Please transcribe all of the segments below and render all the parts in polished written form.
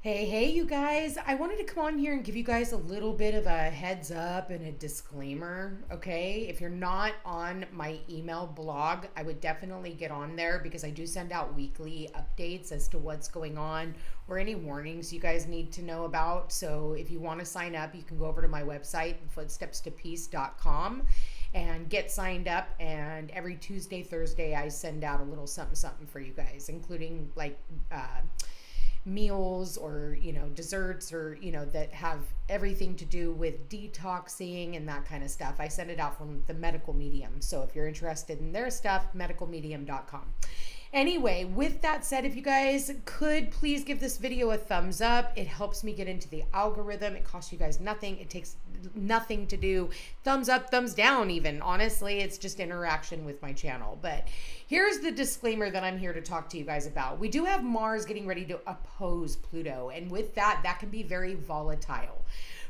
Hey, you guys. I wanted to come on here and give you guys a little bit of a heads up and a disclaimer, okay? If you're not on my email blog, I would definitely get on there because I do send out weekly updates as to what's going on or any warnings you guys need to know about. So if you want to sign up, you can go over to my website, footstepstopeace.com, and get signed up. And every Tuesday, Thursday, I send out a little something for you guys, including meals or desserts or that have everything to do with detoxing and that kind of stuff. I send it out from the medical medium, so if you're interested in their stuff, medicalmedium.com. Anyway, with that said, if you guys could please give this video a thumbs up, it helps me get into the algorithm. It costs you guys nothing. It takes nothing to do. Thumbs up, thumbs down even. Honestly, it's just interaction with my channel. But here's the disclaimer that I'm here to talk to you guys about. We do have Mars getting ready to oppose Pluto, and with that can be very volatile.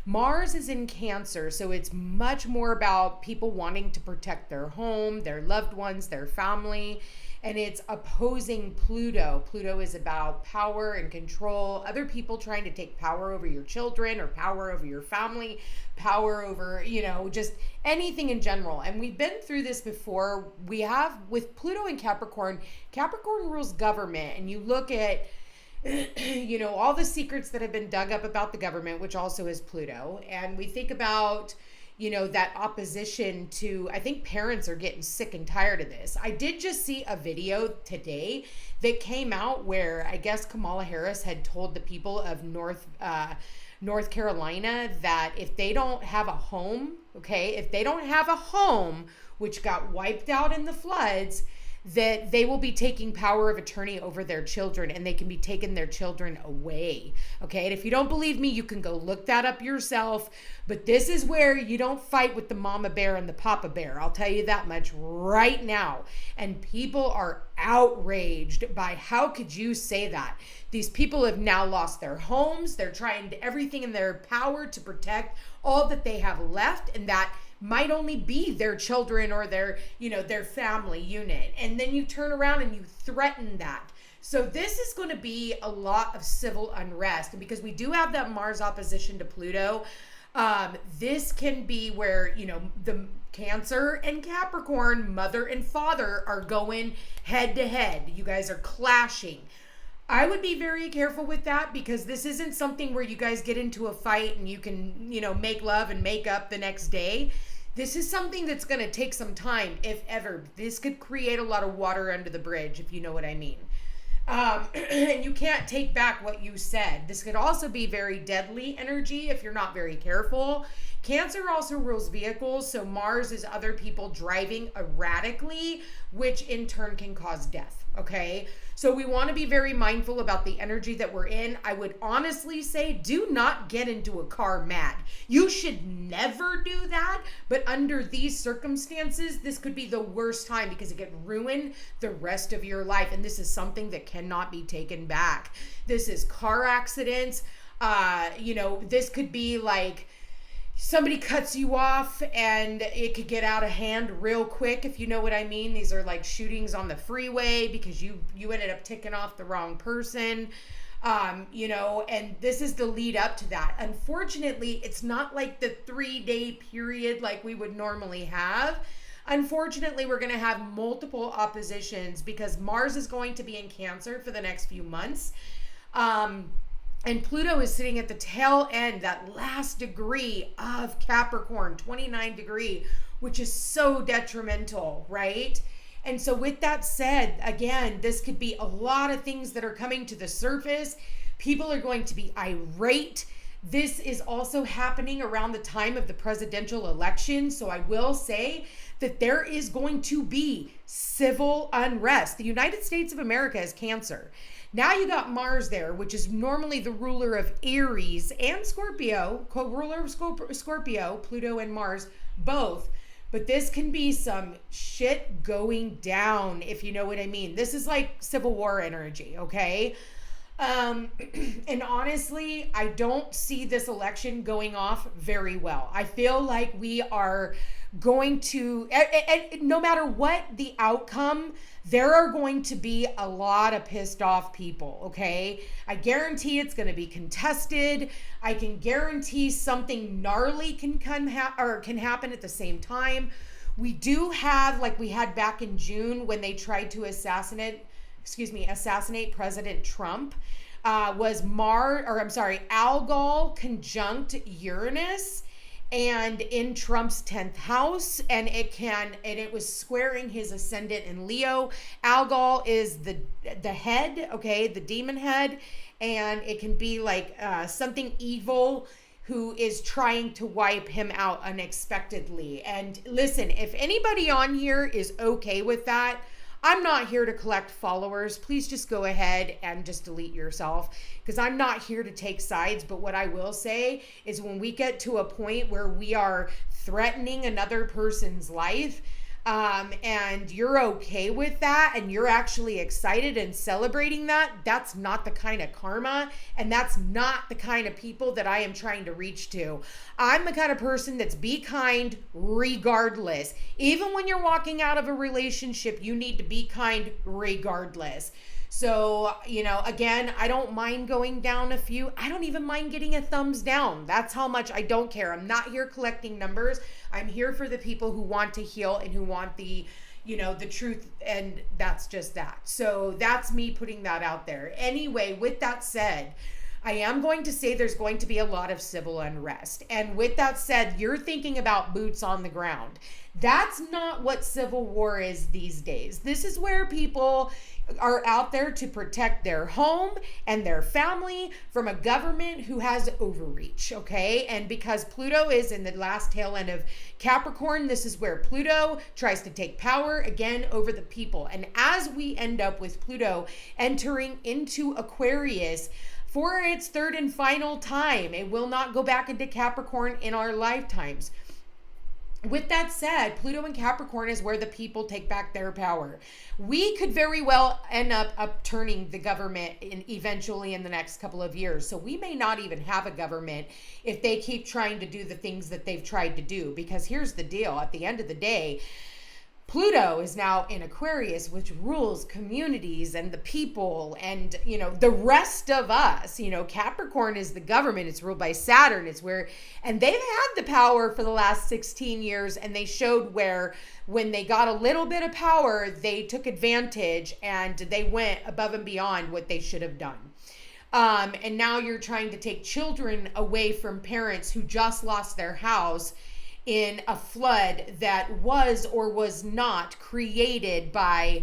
Mars is in Cancer, so it's much more about people wanting to protect their home, their loved ones, their family, and it's opposing Pluto. Pluto is about power and control, other people trying to take power over your children or power over your family, power over, just anything in general. And we've been through this before. We have with Pluto and Capricorn. Capricorn rules government, and you look at all the secrets that have been dug up about the government, which also is Pluto. And we think about, that opposition to, I think parents are getting sick and tired of this. I did just see a video today that came out where I guess Kamala Harris had told the people of North Carolina that if they don't have a home, which got wiped out in the floods, that they will be taking power of attorney over their children, and they can be taking their children away. Okay. And if you don't believe me, you can go look that up yourself. But this is where you don't fight with the mama bear and the papa bear. I'll tell you that much right now. And people are outraged by how could you say that? These people have now lost their homes. They're trying everything in their power to protect all that they have left, and that might only be their children or their family unit. And then you turn around and you threaten that. So this is going to be a lot of civil unrest. And because we do have that Mars opposition to Pluto, this can be where, the Cancer and Capricorn, mother and father, are going head to head. You guys are clashing. I would be very careful with that, because this isn't something where you guys get into a fight and you can, make love and make up the next day. This is something that's going to take some time, if ever. This could create a lot of water under the bridge, if you know what I mean. And you can't take back what you said. This could also be very deadly energy if you're not very careful. Cancer also rules vehicles, so Mars is other people driving erratically, which in turn can cause death, okay? So we want to be very mindful about the energy that we're in. I would honestly say do not get into a car mad. You should never do that, but under these circumstances, this could be the worst time because it could ruin the rest of your life, and this is something that cannot be taken back. This is car accidents. This could be like somebody cuts you off and it could get out of hand real quick, if you know what I mean. These are like shootings on the freeway because you ended up ticking off the wrong person. And this is the lead up to that. Unfortunately, it's not like the 3-day period like we would normally have. Unfortunately, we're going to have multiple oppositions because Mars is going to be in Cancer for the next few months. And Pluto is sitting at the tail end, that last degree of Capricorn, 29 degree, which is so detrimental, right? And so with that said, again, this could be a lot of things that are coming to the surface. People are going to be irate. This is also happening around the time of the presidential election. So I will say that there is going to be civil unrest. The United States of America is Cancer. Now you got Mars there, which is normally the ruler of Aries and Scorpio, co-ruler of Scorpio, Pluto and Mars, both. But this can be some shit going down, if you know what I mean. This is like Civil War energy, okay? And honestly, I don't see this election going off very well. I feel like we are going to, and no matter what the outcome, there are going to be a lot of pissed off people, okay? I guarantee it's going to be contested. I can guarantee something gnarly can can happen at the same time. We do have, like we had back in June when they tried to assassinate President Trump, was Algol conjunct Uranus and in Trump's 10th house, and it was squaring his ascendant in Leo. Algol is the head, okay, the demon head, and it can be like something evil who is trying to wipe him out unexpectedly. And listen, if anybody on here is okay with that, I'm not here to collect followers. Please just go ahead and just delete yourself, because I'm not here to take sides. But what I will say is when we get to a point where we are threatening another person's life, and you're okay with that and you're actually excited and celebrating that, that's not the kind of karma, and that's not the kind of people that I am trying to reach to. I'm the kind of person that's be kind regardless. Even when you're walking out of a relationship, you need to be kind regardless. So, again, I don't mind going down a few. I don't even mind getting a thumbs down. That's how much I don't care. I'm not here collecting numbers. I'm here for the people who want to heal and who want the truth. And that's just that. So that's me putting that out there. Anyway, with that said, I am going to say there's going to be a lot of civil unrest. And with that said, you're thinking about boots on the ground. That's not what civil war is these days. This is where people are out there to protect their home and their family from a government who has overreach, okay? And because Pluto is in the last tail end of Capricorn, this is where Pluto tries to take power again over the people. And as we end up with Pluto entering into Aquarius for its third and final time, it will not go back into Capricorn in our lifetimes. With that said, Pluto in Capricorn is where the people take back their power. We could very well end up upturning the government eventually in the next couple of years. So we may not even have a government if they keep trying to do the things that they've tried to do. Because here's the deal. At the end of the day, Pluto is now in Aquarius, which rules communities and the people and, the rest of us. Capricorn is the government. It's ruled by Saturn. And they've had the power for the last 16 years. And they showed where when they got a little bit of power, they took advantage and they went above and beyond what they should have done. And now you're trying to take children away from parents who just lost their house in a flood that was or was not created by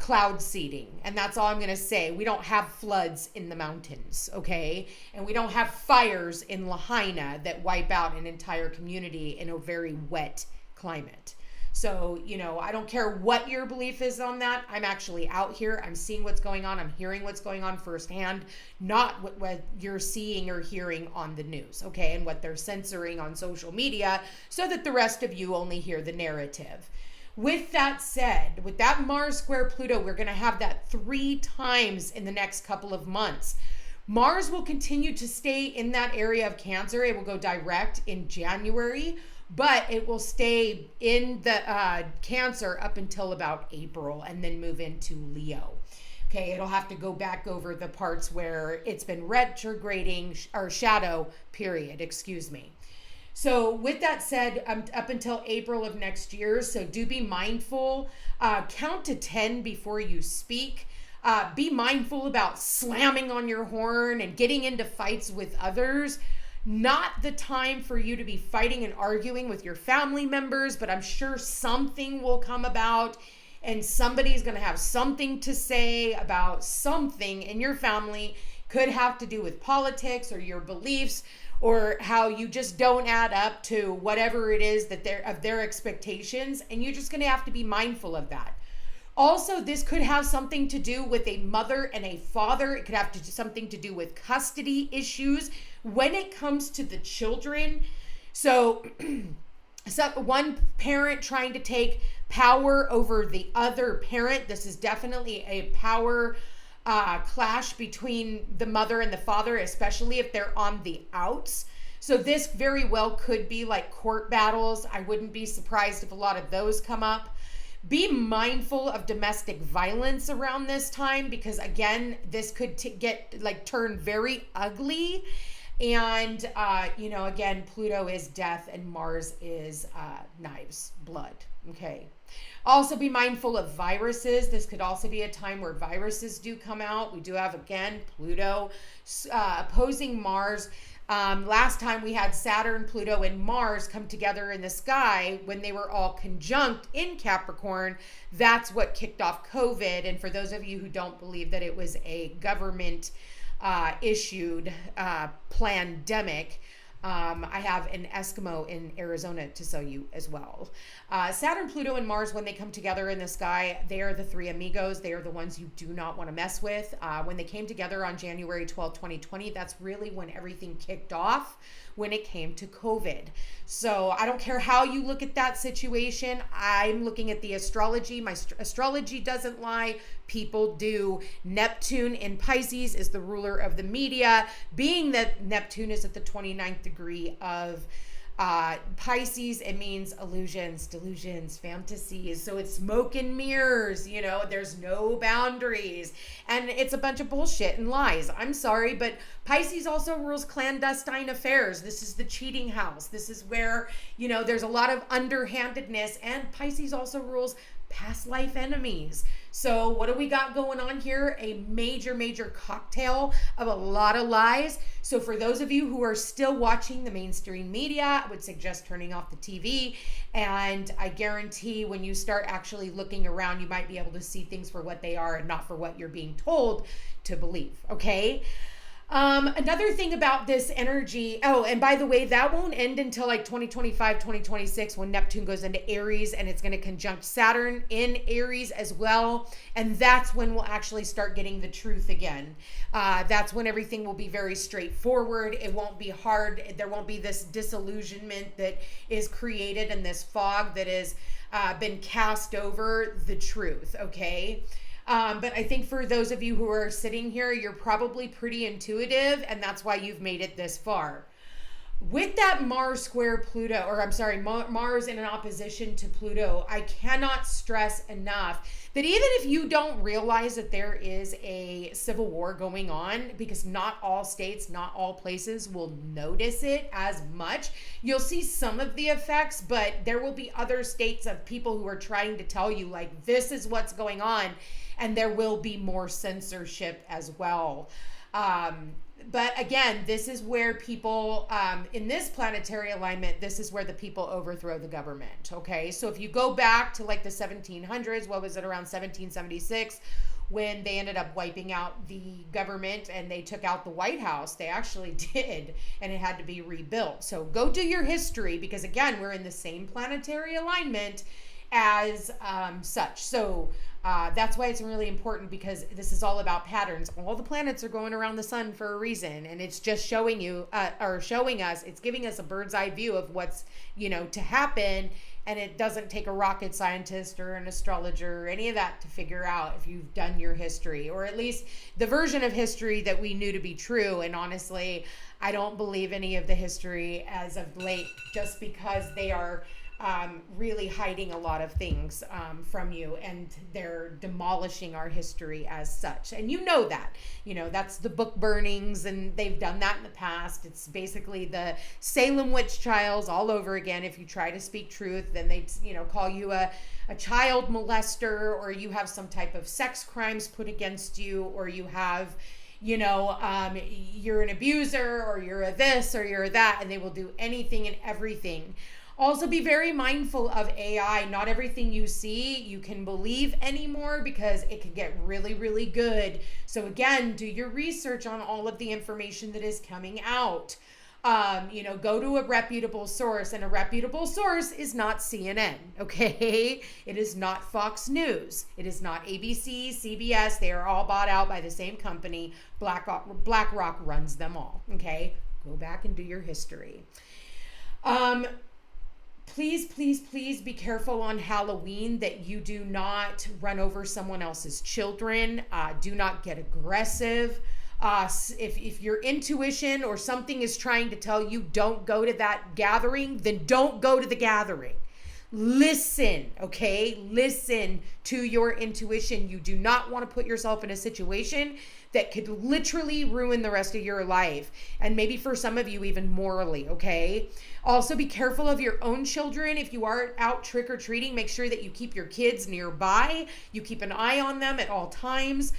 cloud seeding. And that's all I'm going to say. We don't have floods in the mountains, okay? And we don't have fires in Lahaina that wipe out an entire community in a very wet climate. So, I don't care what your belief is on that. I'm actually out here. I'm seeing what's going on. I'm hearing what's going on firsthand, not what you're seeing or hearing on the news, okay? And what they're censoring on social media so that the rest of you only hear the narrative. With that said, with that Mars square Pluto, we're going to have that 3 times in the next couple of months. Mars will continue to stay in that area of Cancer. It will go direct in January, but it will stay in the Cancer up until about April and then move into Leo. Okay, it'll have to go back over the parts where it's been retrograding or shadow period, So with that said, up until April of next year, so do be mindful. Count to 10 before you speak. Be mindful about slamming on your horn and getting into fights with others. Not the time for you to be fighting and arguing with your family members, but I'm sure something will come about and somebody's going to have something to say about something in your family. Could have to do with politics or your beliefs or how you just don't add up to whatever it is that their expectations, and you're just going to have to be mindful of that. Also, this could have something to do with a mother and a father. It could have something to do with custody issues when it comes to the children. So one parent trying to take power over the other parent. This is definitely a power clash between the mother and the father, especially if they're on the outs. So this very well could be like court battles. I wouldn't be surprised if a lot of those come up. Be mindful of domestic violence around this time, because again, this could turn very ugly. And again, Pluto is death and Mars is knives, blood. Okay. Also be mindful of viruses. This could also be a time where viruses do come out. We do have, again, Pluto opposing Mars. Last time we had Saturn, Pluto, and Mars come together in the sky when they were all conjunct in Capricorn. That's what kicked off COVID. And for those of you who don't believe that it was a government issued pandemic, I have an Eskimo in Arizona to sell you as well. Saturn, Pluto, and Mars, when they come together in the sky, they are the three amigos. They are the ones you do not want to mess with. When they came together on January 12, 2020, that's really when everything kicked off when it came to COVID. So I don't care how you look at that situation. I'm looking at the astrology. My astrology doesn't lie. People do. Neptune in Pisces is the ruler of the media. Being that Neptune is at the 29th degree of Pisces, it means illusions, delusions, fantasies. So it's smoke and mirrors, there's no boundaries. And it's a bunch of bullshit and lies. I'm sorry, but Pisces also rules clandestine affairs. This is the cheating house. This is where, there's a lot of underhandedness. And Pisces also rules past life enemies. So what do we got going on here? A major, major cocktail of a lot of lies. So for those of you who are still watching the mainstream media, I would suggest turning off the TV. And I guarantee when you start actually looking around, you might be able to see things for what they are and not for what you're being told to believe. Okay. Another thing about this energy, and by the way, that won't end until like 2025, 2026, when Neptune goes into Aries, and it's going to conjunct Saturn in Aries as well. And that's when we'll actually start getting the truth again. That's when everything will be very straightforward. It won't be hard. There won't be this disillusionment that is created in this fog that has been cast over the truth. Okay. But I think for those of you who are sitting here, you're probably pretty intuitive, and that's why you've made it this far. With that Mars square Pluto, Mars in an opposition to Pluto, I cannot stress enough that even if you don't realize that there is a civil war going on, because not all states, not all places will notice it as much, you'll see some of the effects, but there will be other states of people who are trying to tell you, like, this is what's going on. And there will be more censorship as well. But again, this is where people, in this planetary alignment, this is where the people overthrow the government. Okay. So if you go back to like the 1700s, what was it, around 1776, when they ended up wiping out the government and they took out the White House, they actually did, and it had to be rebuilt. So go do your history, because again, we're in the same planetary alignment as such. So that's why it's really important, because this is all about patterns. All the planets are going around the sun for a reason, and it's just showing us, it's giving us a bird's eye view of what's, to happen. And it doesn't take a rocket scientist or an astrologer or any of that to figure out if you've done your history, or at least the version of history that we knew to be true. And honestly, I don't believe any of the history as of late, just because they are really hiding a lot of things from you, and they're demolishing our history as such. And that's the book burnings, and they've done that in the past. It's basically the Salem witch trials all over again. If you try to speak truth, then they call you a child molester, or you have some type of sex crimes put against you, or you have you're an abuser, or you're a this, or you're a that, and they will do anything and everything. Also, be very mindful of AI. Not everything you see you can believe anymore, because it can get really, really good. So again, do your research on all of the information that is coming out. Go to a reputable source, and a reputable source is not CNN, okay? It is not Fox News. It is not ABC, CBS. They are all bought out by the same company. BlackRock runs them all, okay? Go back and do your history. Please, please, please be careful on Halloween that you do not run over someone else's children. Do not get aggressive. If your intuition or something is trying to tell you don't go to that gathering, then don't go to the gathering. Listen, okay? Listen to your intuition. You do not want to put yourself in a situation that could literally ruin the rest of your life. And maybe for some of you, even morally, okay? Also, be careful of your own children. If you are out trick-or-treating, make sure that you keep your kids nearby. You keep an eye on them at all times.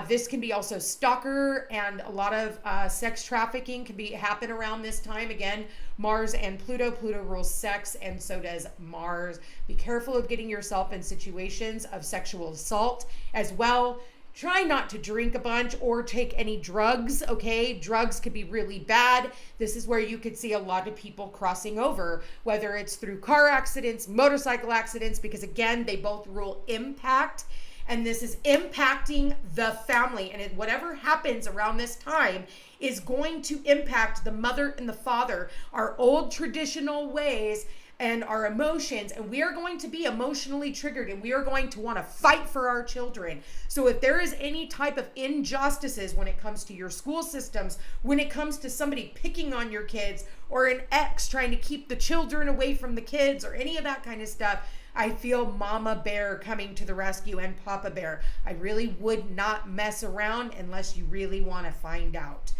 This can be also stalker, and a lot of sex trafficking can happen around this time. Again, Mars and Pluto. Pluto rules sex, and so does Mars. Be careful of getting yourself in situations of sexual assault as well. Try not to drink a bunch or take any drugs, okay? Drugs could be really bad. This is where you could see a lot of people crossing over, whether it's through car accidents, motorcycle accidents, because again, they both rule impact. And this is impacting the family. And whatever happens around this time is going to impact the mother and the father, our old traditional ways and our emotions. And we are going to be emotionally triggered, and we are going to want to fight for our children. So if there is any type of injustices when it comes to your school systems, when it comes to somebody picking on your kids, or an ex trying to keep the children away from the kids, or any of that kind of stuff, I feel Mama Bear coming to the rescue, and Papa Bear. I really would not mess around unless you really want to find out.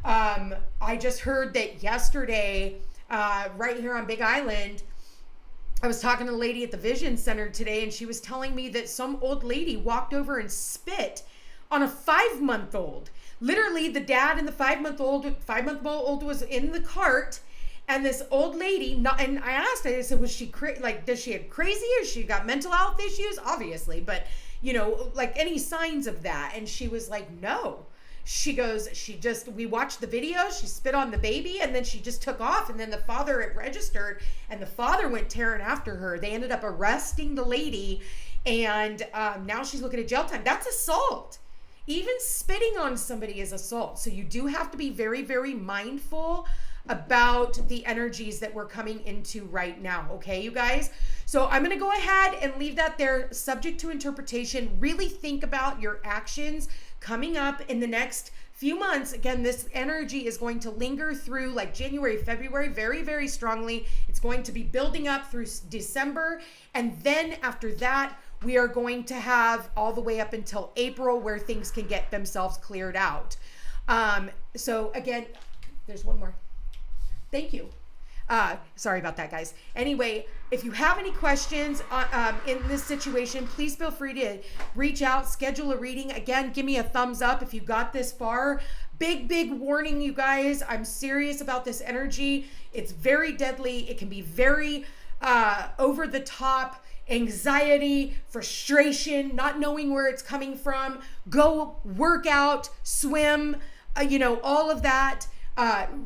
I just heard that yesterday, right here on Big Island, I was talking to a lady at the Vision Center today, and she was telling me that some old lady walked over and spit on a 5-month-old. Literally, the dad and the 5-month-old was in the cart. And this old lady, and I asked her, I said, was she does she have crazy, or she got mental health issues? Obviously, but like any signs of that? And she was like, no. She goes, we watched the video, she spit on the baby, and then she just took off. And then the father had registered, and the father went tearing after her. They ended up arresting the lady, and now she's looking at jail time. That's assault. Even spitting on somebody is assault. So you do have to be very, very mindful about the energies that we're coming into right now. Okay, you guys? So I'm going to go ahead and leave that there, subject to interpretation. Really think about your actions coming up in the next few months. Again, this energy is going to linger through like January, February, very, very strongly. It's going to be building up through December. And then after that, we are going to have all the way up until April, where things can get themselves cleared out. So again, there's one more. Thank you. Sorry about that, guys. Anyway, if you have any questions in this situation, please feel free to reach out, schedule a reading. Again, give me a thumbs up if you got this far. Big, big warning, you guys. I'm serious about this energy. It's very deadly. It can be very over the top. Anxiety, frustration, not knowing where it's coming from. Go work out, swim, all of that.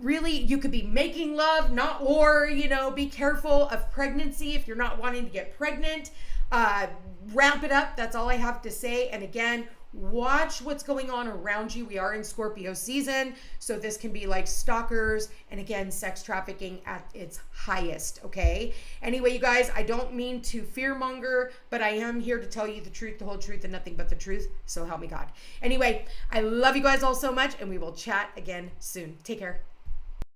Really, you could be making love, not war. Be careful of pregnancy if you're not wanting to get pregnant. Wrap it up. That's all I have to say. And again, watch what's going on around you. We are in Scorpio season, so this can be like stalkers and again, sex trafficking at its highest. Okay. Anyway, you guys, I don't mean to fearmonger, but I am here to tell you the truth, the whole truth, and nothing but the truth. So help me God. Anyway, I love you guys all so much, and we will chat again soon. Take care.